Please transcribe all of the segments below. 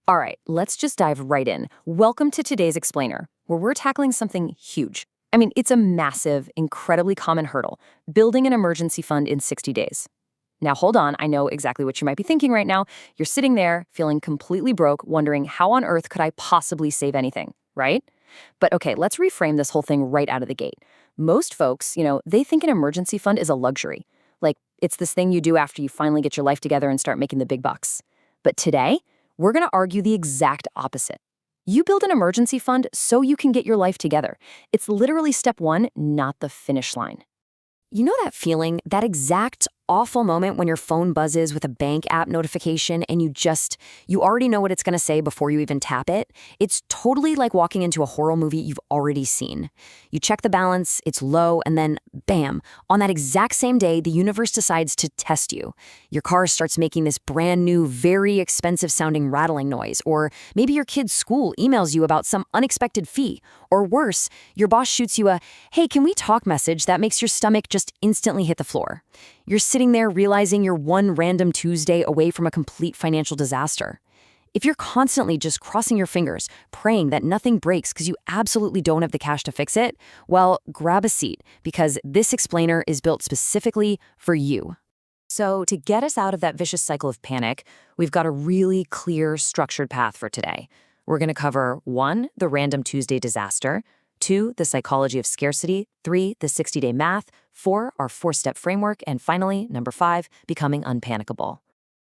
All right, let's just dive right in. Welcome to today's Explainer, where we're tackling something huge. I mean, it's a massive, incredibly common hurdle, building an emergency fund in 60 days. Now, hold on, I know exactly what you might be thinking right now. You're sitting there, feeling completely broke, wondering how on earth could I possibly save anything, right? But okay, let's reframe this whole thing right out of the gate. Most folks, they think an emergency fund is a luxury. Like, it's this thing you do after you finally get your life together and start making the big bucks. But today, we're going to argue the exact opposite. You build an emergency fund so you can get your life together. It's literally step one, not the finish line. You know that feeling, that exact awful moment when your phone buzzes with a bank app notification and you already know what it's going to say before you even tap it? It's totally like walking into a horror movie you've already seen. You check the balance, it's low, and then bam, on that exact same day, the universe decides to test you. Your car starts making this brand new, very expensive sounding rattling noise, or maybe your kid's school emails you about some unexpected fee, or worse, your boss shoots you a, "Hey, can we talk" message that makes your stomach just instantly hit the floor. You're sitting there realizing you're one random Tuesday away from a complete financial disaster. If you're constantly just crossing your fingers, praying that nothing breaks because you absolutely don't have the cash to fix it, well, grab a seat, because this explainer is built specifically for you. So to get us out of that vicious cycle of panic, we've got a really clear, structured path for today. We're going to cover 1, the random Tuesday disaster, 2, the psychology of scarcity, 3, the 60-day math, 4, our 4-step framework, and finally, number 5, becoming unpanickable.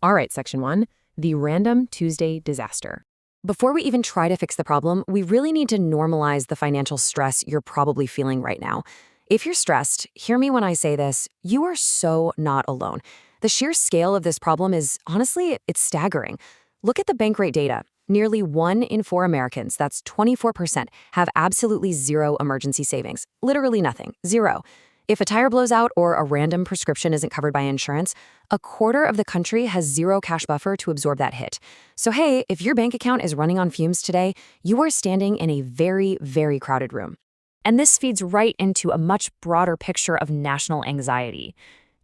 All right, section 1, the random Tuesday disaster. Before we even try to fix the problem, we really need to normalize the financial stress you're probably feeling right now. If you're stressed, hear me when I say this, you are so not alone. The sheer scale of this problem is, honestly, it's staggering. Look at the Bankrate data. Nearly 1 in 4 Americans, that's 24%, have absolutely zero emergency savings. Literally nothing. Zero. If a tire blows out or a random prescription isn't covered by insurance, a quarter of the country has zero cash buffer to absorb that hit. So hey, if your bank account is running on fumes today, you are standing in a very, very crowded room. And this feeds right into a much broader picture of national anxiety.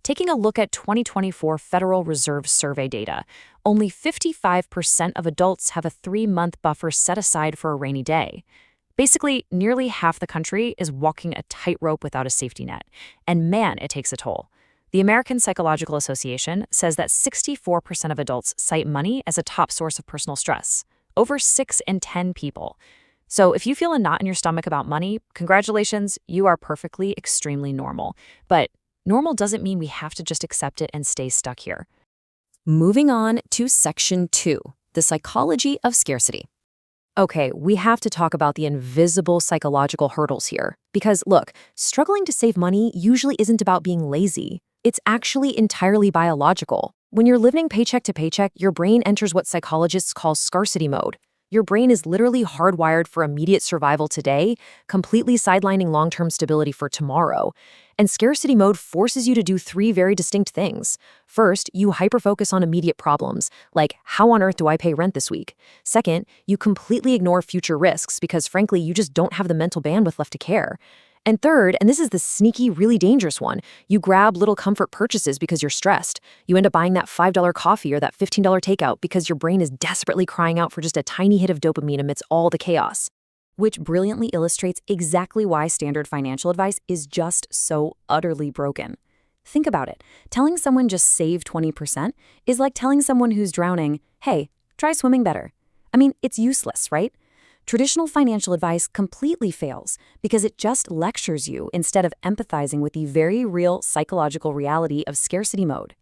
Taking a look at 2024 Federal Reserve Survey data, only 55% of adults have a 3-month buffer set aside for a rainy day. Basically, nearly half the country is walking a tightrope without a safety net. And man, it takes a toll. The American Psychological Association says that 64% of adults cite money as a top source of personal stress. Over 6 in 10 people. So if you feel a knot in your stomach about money, congratulations, you are perfectly, extremely normal. But normal doesn't mean we have to just accept it and stay stuck here. Moving on to section 2, the psychology of scarcity. Okay, we have to talk about the invisible psychological hurdles here. Because look, struggling to save money usually isn't about being lazy. It's actually entirely biological. When you're living paycheck to paycheck, your brain enters what psychologists call scarcity mode. Your brain is literally hardwired for immediate survival today, completely sidelining long-term stability for tomorrow. And scarcity mode forces you to do 3 very distinct things. First, you hyperfocus on immediate problems, like how on earth do I pay rent this week? Second, you completely ignore future risks because frankly, you just don't have the mental bandwidth left to care. And third, and this is the sneaky, really dangerous one, you grab little comfort purchases because you're stressed. You end up buying that $5 coffee or that $15 takeout because your brain is desperately crying out for just a tiny hit of dopamine amidst all the chaos. Which brilliantly illustrates exactly why standard financial advice is just so utterly broken. Think about it. Telling someone just save 20% is like telling someone who's drowning, hey, try swimming better. I mean, it's useless, right? Traditional financial advice completely fails because it just lectures you instead of empathizing with the very real psychological reality of scarcity mode.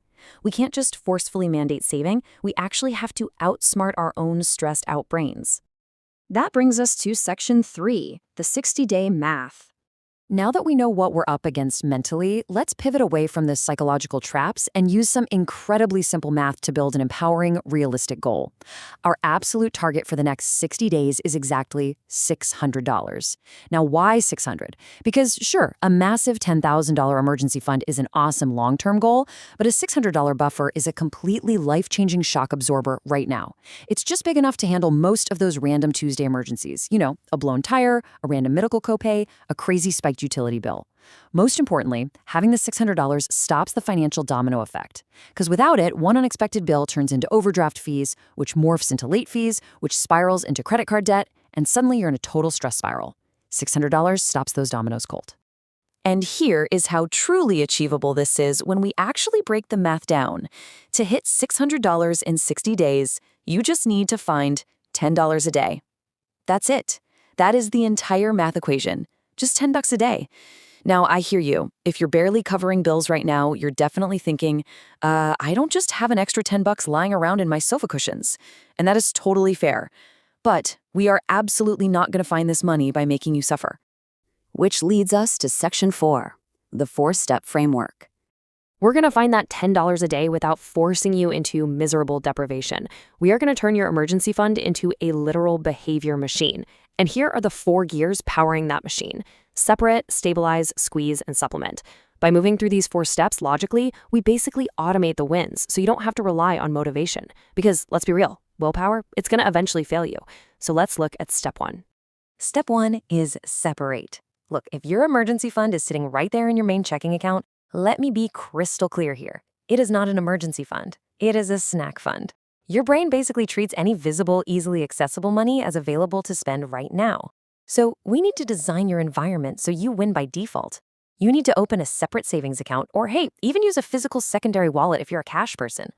We can't just forcefully mandate saving, we actually have to outsmart our own stressed out brains. That brings us to section 3, the 60-day math. Now that we know what we're up against mentally, let's pivot away from the psychological traps and use some incredibly simple math to build an empowering, realistic goal. Our absolute target for the next 60 days is exactly $600. Now, why 600? Because sure, a massive $10,000 emergency fund is an awesome long-term goal, but a $600 buffer is a completely life-changing shock absorber right now. It's just big enough to handle most of those random Tuesday emergencies. You know, a blown tire, a random medical copay, a crazy spike late utility bill. Most importantly, having the $600 stops the financial domino effect. Because without it, one unexpected bill turns into overdraft fees, which morphs into late fees, which spirals into credit card debt, and suddenly you're in a total stress spiral. $600 stops those dominoes cold. And here is how truly achievable this is when we actually break the math down. To hit $600 in 60 days, you just need to find $10 a day. That's it. That is the entire math equation. Just $10 a day. Now, I hear you. If you're barely covering bills right now, you're definitely thinking, I don't just have an extra $10 lying around in my sofa cushions. And that is totally fair. But we are absolutely not going to find this money by making you suffer. Which leads us to Section 4, the 4-step framework. We're going to find that $10 a day without forcing you into miserable deprivation. We are going to turn your emergency fund into a literal behavior machine. And here are the 4 gears powering that machine: separate, stabilize, squeeze, and supplement. By moving through these 4 steps logically, we basically automate the wins, so you don't have to rely on motivation. Because let's be real, willpower, it's going to eventually fail you. So let's look at step 1. Step 1 is separate. Look, if your emergency fund is sitting right there in your main checking account, let me be crystal clear here. It is not an emergency fund. It is a snack fund. Your brain basically treats any visible, easily accessible money as available to spend right now. So we need to design your environment so you win by default. You need to open a separate savings account, or hey, even use a physical secondary wallet if you're a cash person.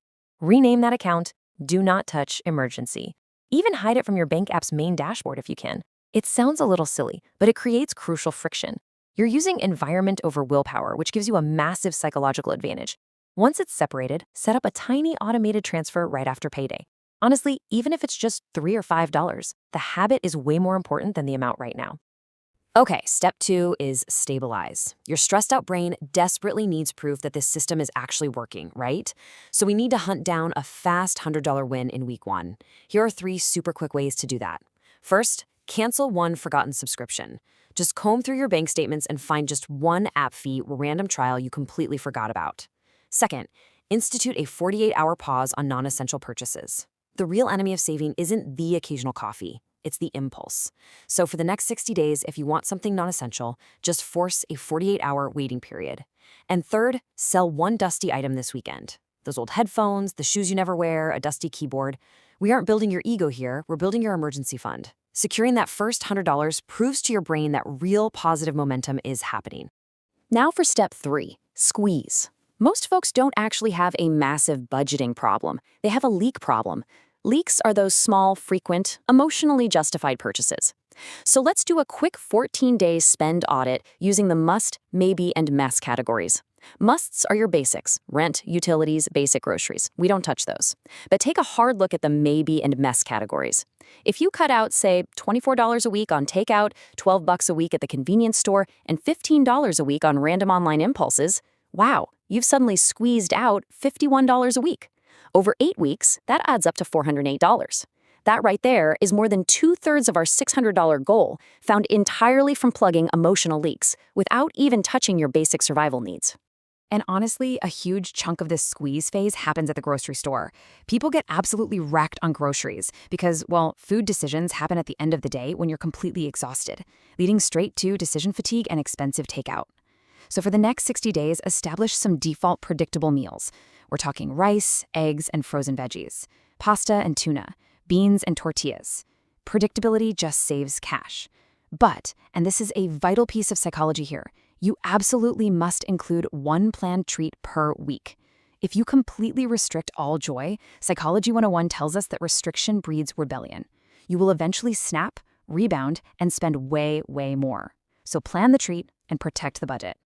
Rename that account, do not touch emergency. Even hide it from your bank app's main dashboard if you can. It sounds a little silly, but it creates crucial friction. You're using environment over willpower, which gives you a massive psychological advantage. Once it's separated, set up a tiny automated transfer right after payday. Honestly, even if it's just $3 or $5, the habit is way more important than the amount right now. Okay, step 2 is stabilize. Your stressed out brain desperately needs proof that this system is actually working, right? So we need to hunt down a fast $100 win in week 1. Here are 3 super quick ways to do that. First, cancel one forgotten subscription. Just comb through your bank statements and find just one app fee or random trial you completely forgot about. Second, institute a 48-hour pause on non-essential purchases. The real enemy of saving isn't the occasional coffee, it's the impulse. So for the next 60 days, if you want something non-essential, just force a 48-hour waiting period. And third, sell one dusty item this weekend. Those old headphones, the shoes you never wear, a dusty keyboard. We aren't building your ego here, we're building your emergency fund. Securing that first $100 proves to your brain that real positive momentum is happening. Now for step 3, squeeze. Most folks don't actually have a massive budgeting problem. They have a leak problem. Leaks are those small, frequent, emotionally justified purchases. So let's do a quick 14-day spend audit using the must, maybe, and mess categories. Musts are your basics: rent, utilities, basic groceries. We don't touch those. But take a hard look at the maybe and mess categories. If you cut out, say, $24 a week on takeout, $12 a week at the convenience store, and $15 a week on random online impulses, wow, you've suddenly squeezed out $51 a week. Over 8 weeks, that adds up to $408. That right there is more than 2/3 of our $600 goal, found entirely from plugging emotional leaks, without even touching your basic survival needs. And honestly, a huge chunk of this squeeze phase happens at the grocery store. People get absolutely wrecked on groceries because, well, food decisions happen at the end of the day when you're completely exhausted, leading straight to decision fatigue and expensive takeout. So for the next 60 days, establish some default predictable meals. We're talking rice, eggs, and frozen veggies, pasta and tuna, beans and tortillas. Predictability just saves cash. But, and this is a vital piece of psychology here, you absolutely must include one planned treat per week. If you completely restrict all joy, Psychology 101 tells us that restriction breeds rebellion. You will eventually snap, rebound, and spend way, way more. So plan the treat and protect the budget.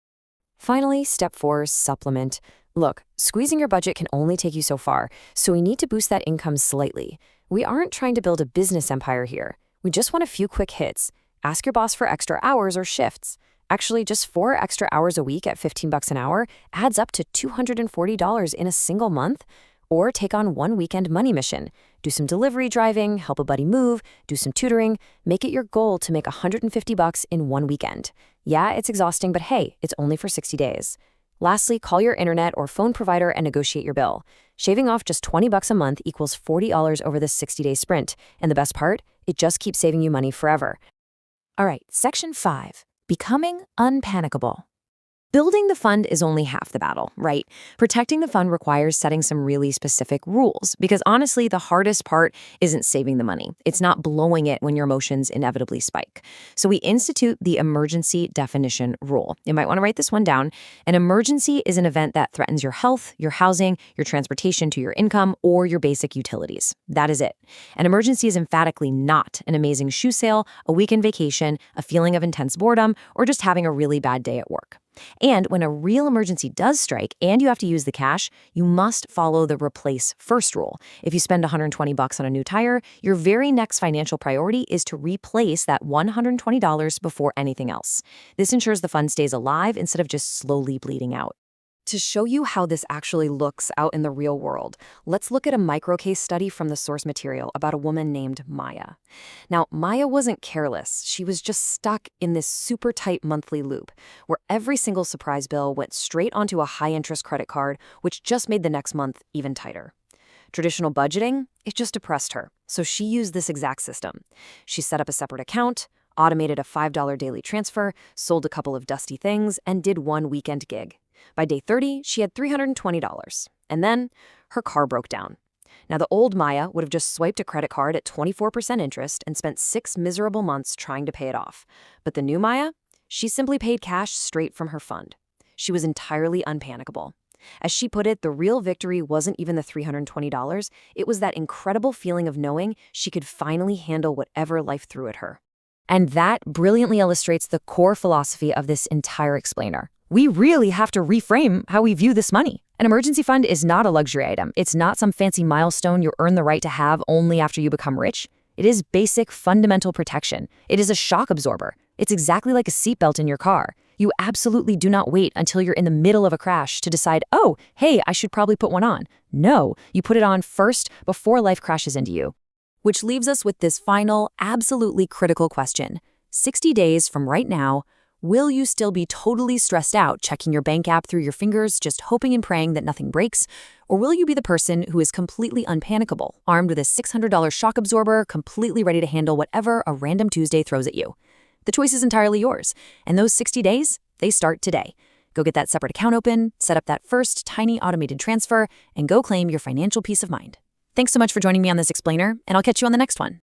Finally, step 4, supplement. Look, squeezing your budget can only take you so far, so we need to boost that income slightly. We aren't trying to build a business empire here. We just want a few quick hits. Ask your boss for extra hours or shifts. Actually, just 4 extra hours a week at $15 an hour adds up to $240 in a single month. Or take on one weekend money mission. Do some delivery driving, help a buddy move, do some tutoring. Make it your goal to make $150 in one weekend. Yeah, it's exhausting, but hey, it's only for 60 days. Lastly, call your internet or phone provider and negotiate your bill. Shaving off just $20 a month equals $40 over this 60-day sprint. And the best part? It just keeps saving you money forever. All right, section 5. Becoming unpanicable. Building the fund is only half the battle, right? Protecting the fund requires setting some really specific rules because honestly, the hardest part isn't saving the money. It's not blowing it when your emotions inevitably spike. So we institute the emergency definition rule. You might want to write this one down. An emergency is an event that threatens your health, your housing, your transportation to your income, or your basic utilities. That is it. An emergency is emphatically not an amazing shoe sale, a weekend vacation, a feeling of intense boredom, or just having a really bad day at work. And when a real emergency does strike and you have to use the cash, you must follow the replace first rule. If you spend $120 on a new tire, your very next financial priority is to replace that $120 before anything else. This ensures the fund stays alive instead of just slowly bleeding out. To show you how this actually looks out in the real world, let's look at a micro case study from the source material about a woman named Maya. Now, Maya wasn't careless. She was just stuck in this super tight monthly loop where every single surprise bill went straight onto a high-interest credit card, which just made the next month even tighter. Traditional budgeting, it just depressed her, so she used this exact system. She set up a separate account, automated a $5 daily transfer, sold a couple of dusty things, and did one weekend gig. By day 30, she had $320. And then her car broke down. Now, the old Maya would have just swiped a credit card at 24% interest and spent 6 miserable months trying to pay it off. But the new Maya, she simply paid cash straight from her fund. She was entirely unpanicable. As she put it, the real victory wasn't even the $320. It was that incredible feeling of knowing she could finally handle whatever life threw at her. And that brilliantly illustrates the core philosophy of this entire explainer. We really have to reframe how we view this money. An emergency fund is not a luxury item. It's not some fancy milestone you earn the right to have only after you become rich. It is basic fundamental protection. It is a shock absorber. It's exactly like a seatbelt in your car. You absolutely do not wait until you're in the middle of a crash to decide, oh, hey, I should probably put one on. No, you put it on first before life crashes into you. Which leaves us with this final, absolutely critical question. 60 days from right now, will you still be totally stressed out checking your bank app through your fingers, just hoping and praying that nothing breaks? Or will you be the person who is completely unpanicable, armed with a $600 shock absorber, completely ready to handle whatever a random Tuesday throws at you? The choice is entirely yours, and those 60 days, they start today. Go get that separate account open, set up that first tiny automated transfer, and go claim your financial peace of mind. Thanks so much for joining me on this explainer, and I'll catch you on the next one.